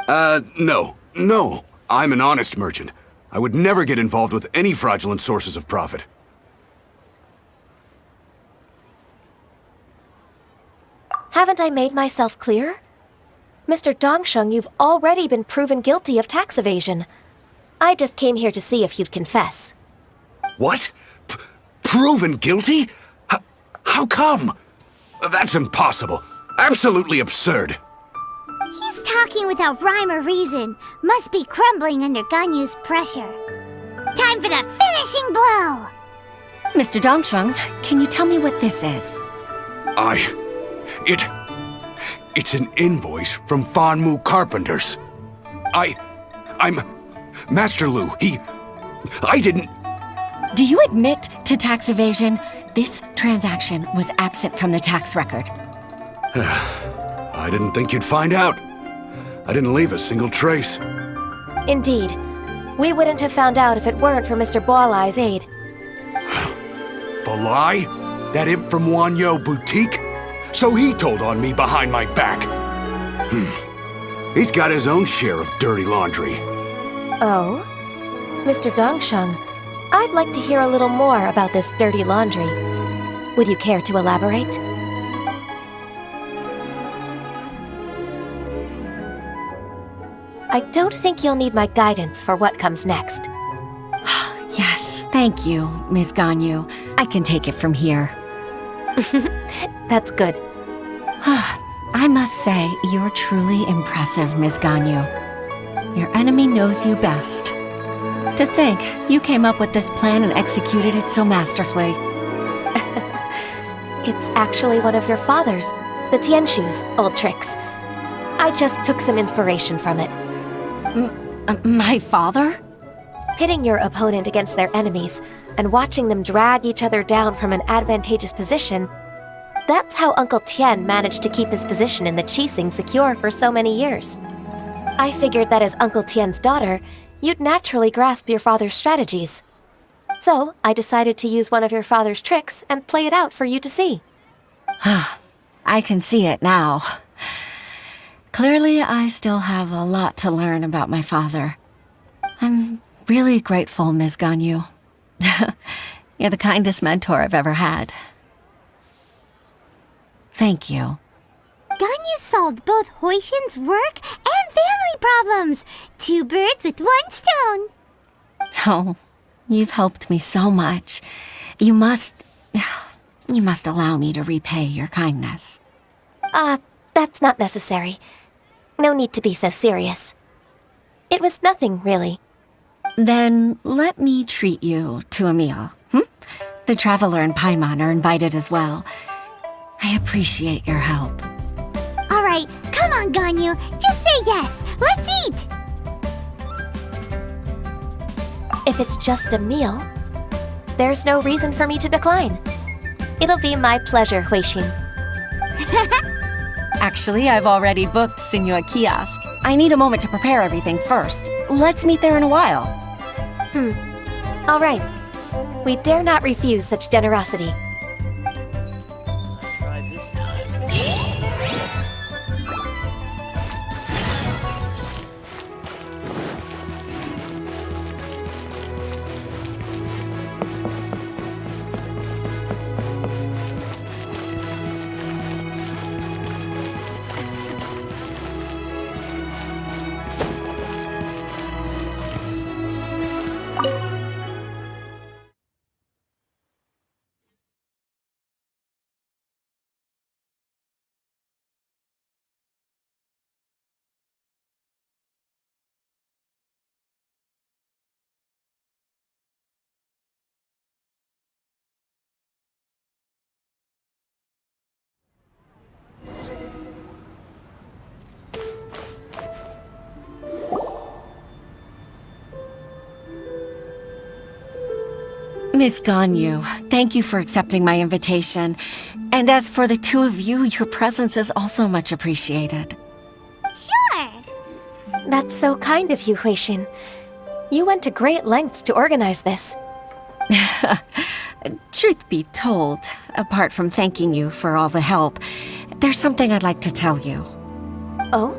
No. I'm an honest merchant. I would never get involved with any fraudulent sources of profit. Haven't I made myself clear? Mr. Dongsheng, you've already been proven guilty of tax evasion. I just came here to see if you'd confess. What? Proven guilty? How come? That's impossible. Absolutely absurd. He's talking without rhyme or reason. Must be crumbling under Ganyu's pressure. Time for the finishing blow! Mr. Dongsheng, can you tell me what this is? It's an invoice from Fanmu Carpenters. I'm Master Lu. I didn't... Do you admit to tax evasion? This transaction was absent from the tax record. I didn't think you'd find out. I didn't leave a single trace. Indeed. We wouldn't have found out if it weren't for Mr. Boalai's aid. Balai? That imp from Wanyo Boutique? So he told on me behind my back. He's got his own share of dirty laundry. Oh? Mr. Dongsheng, I'd like to hear a little more about this dirty laundry. Would you care to elaborate? I don't think you'll need my guidance for what comes next. Yes, thank you, Ms. Ganyu. I can take it from here. That's good. I must say, you're truly impressive, Ms. Ganyu. Your enemy knows you best. To think, you came up with this plan and executed it so masterfully. It's actually one of your father's, the Tianshu's, old tricks. I just took some inspiration from it. My father? Pitting your opponent against their enemies and watching them drag each other down from an advantageous position, that's how Uncle Tian managed to keep his position in the Qixing secure for so many years. I figured that as Uncle Tian's daughter, you'd naturally grasp your father's strategies. So, I decided to use one of your father's tricks and play it out for you to see. I can see it now. Clearly, I still have a lot to learn about my father. I'm really grateful, Ms. Ganyu. You're the kindest mentor I've ever had. Thank you. Ganyu solved both Huixin's work and family problems. 2 birds with 1 stone. Oh, you've helped me so much. You must allow me to repay your kindness. That's not necessary. No need to be so serious. It was nothing, really. Then let me treat you to a meal. The Traveler and Paimon are invited as well. I appreciate your help. All right, come on, Ganyu. Just say yes. Let's eat. If it's just a meal, there's no reason for me to decline. It'll be my pleasure, Huixin. Actually, I've already booked Senor Kiosk. I need a moment to prepare everything first. Let's meet there in a while. All right. We dare not refuse such generosity. Miss Ganyu, thank you for accepting my invitation. And as for the two of you, your presence is also much appreciated. Sure. That's so kind of you, Huixin. You went to great lengths to organize this. Truth be told, apart from thanking you for all the help, there's something I'd like to tell you. Oh?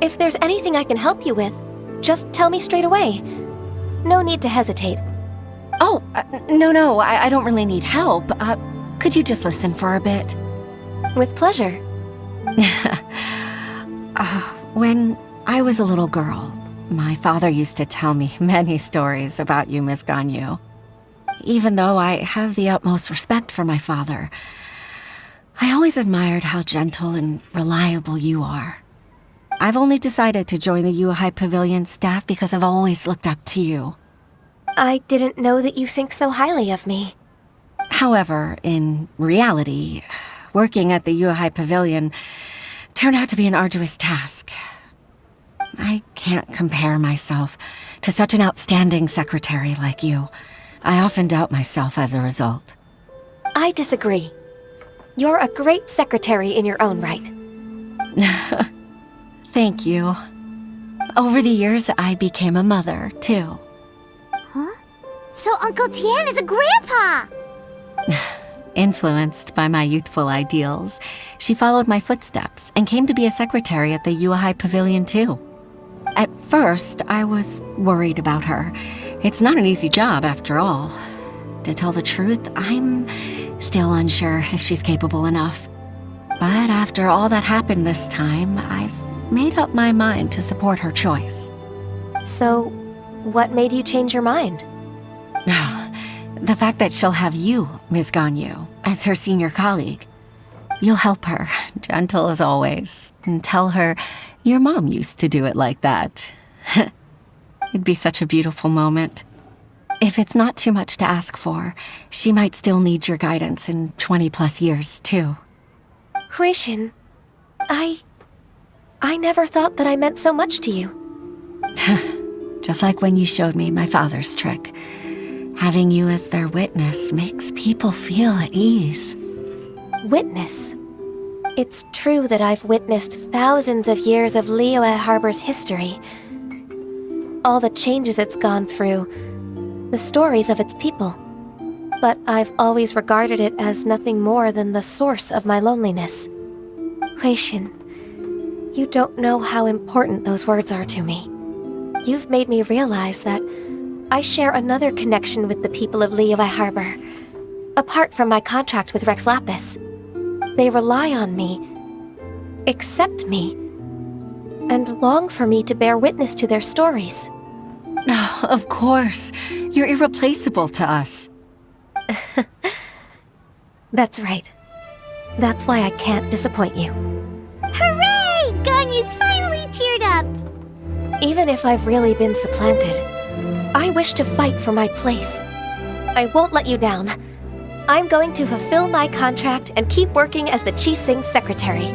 If there's anything I can help you with, just tell me straight away. No need to hesitate. Oh, no, I don't really need help. Could you just listen for a bit? With pleasure. When I was a little girl, my father used to tell me many stories about you, Miss Ganyu. Even though I have the utmost respect for my father, I always admired how gentle and reliable you are. I've only decided to join the Yuehai Pavilion staff because I've always looked up to you. I didn't know that you think so highly of me. However, in reality, working at the Yuehai Pavilion turned out to be an arduous task. I can't compare myself to such an outstanding secretary like you. I often doubt myself as a result. I disagree. You're a great secretary in your own right. Thank you. Over the years, I became a mother, too. Huh? So Uncle Tian is a grandpa! Influenced by my youthful ideals, she followed my footsteps and came to be a secretary at the Yuehai Pavilion, too. At first, I was worried about her. It's not an easy job, after all. To tell the truth, I'm still unsure if she's capable enough. But after all that happened this time, I've made up my mind to support her choice. So, what made you change your mind? The fact that she'll have you, Ms. Ganyu, as her senior colleague. You'll help her, gentle as always, and tell her your mom used to do it like that. It'd be such a beautiful moment. If it's not too much to ask for, she might still need your guidance in 20+ years, too. Huixin, I never thought that I meant so much to you. Just like when you showed me my father's trick. Having you as their witness makes people feel at ease. Witness? It's true that I've witnessed thousands of years of Liyue Harbor's history. All the changes it's gone through, the stories of its people. But I've always regarded it as nothing more than the source of my loneliness. Huixin, you don't know how important those words are to me. You've made me realize that I share another connection with the people of Liyue Harbor, apart from my contract with Rex Lapis. They rely on me, accept me, and long for me to bear witness to their stories. Of course. You're irreplaceable to us. That's right. That's why I can't disappoint you. Hooray! Ganyu's finally cheered up! Even if I've really been supplanted, I wish to fight for my place. I won't let you down. I'm going to fulfill my contract and keep working as the Qixing secretary.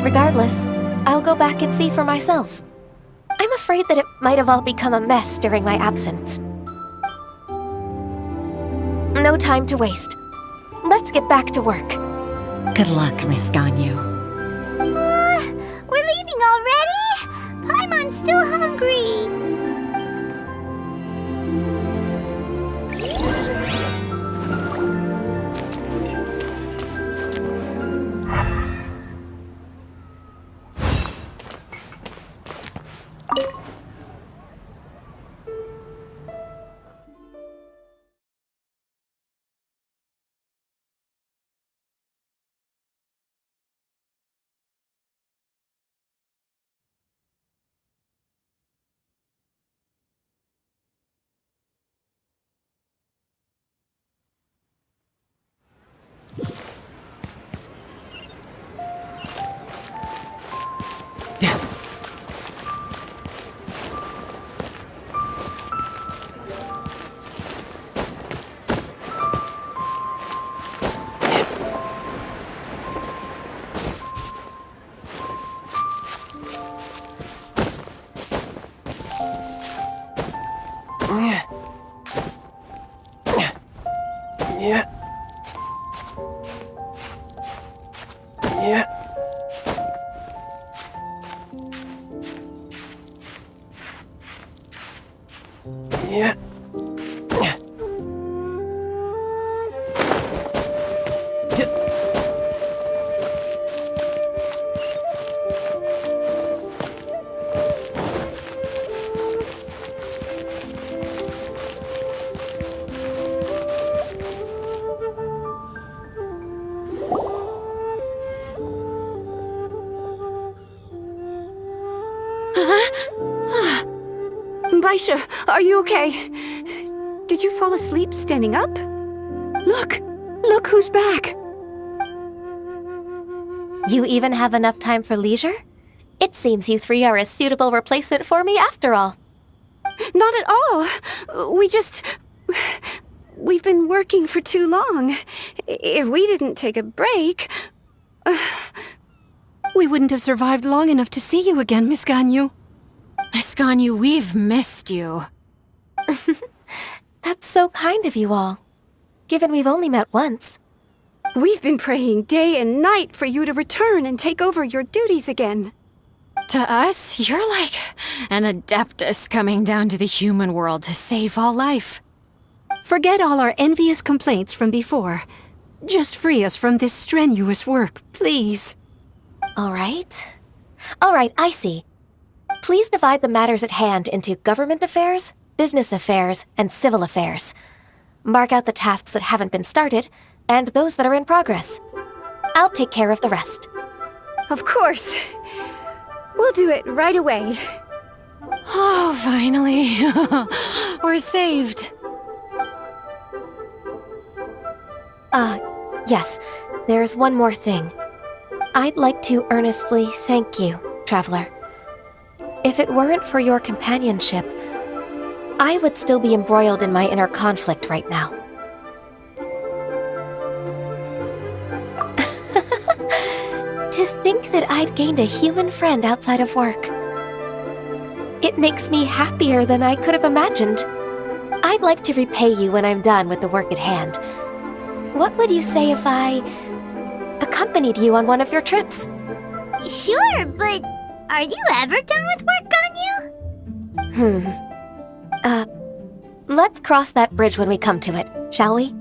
Regardless, I'll go back and see for myself. I'm afraid that it might have all become a mess during my absence. No time to waste. Let's get back to work. Good luck, Miss Ganyu. We're leaving already? Paimon's still hungry. Yeah. Yeah. Yeah. Baisha, are you okay? Did you fall asleep standing up? Look! Look who's back! You even have enough time for leisure? It seems you three are a suitable replacement for me after all. Not at all. We've been working for too long. If we didn't take a break... We wouldn't have survived long enough to see you again, Miss Ganyu. Miss Ganyu, we've missed you. That's so kind of you all, given we've only met once. We've been praying day and night for you to return and take over your duties again. To us, you're like an adeptus coming down to the human world to save all life. Forget all our envious complaints from before. Just free us from this strenuous work, please. All right, I see. Please divide the matters at hand into government affairs, business affairs, and civil affairs. Mark out the tasks that haven't been started, and those that are in progress. I'll take care of the rest. Of course. We'll do it right away. Oh, finally. We're saved. Yes, there's one more thing. I'd like to earnestly thank you, Traveler. If it weren't for your companionship, I would still be embroiled in my inner conflict right now. To think that I'd gained a human friend outside of work. It makes me happier than I could have imagined. I'd like to repay you when I'm done with the work at hand. What would you say if I accompanied you on one of your trips? Sure, but are you ever done with work, Ganyu? Let's cross that bridge when we come to it, shall we?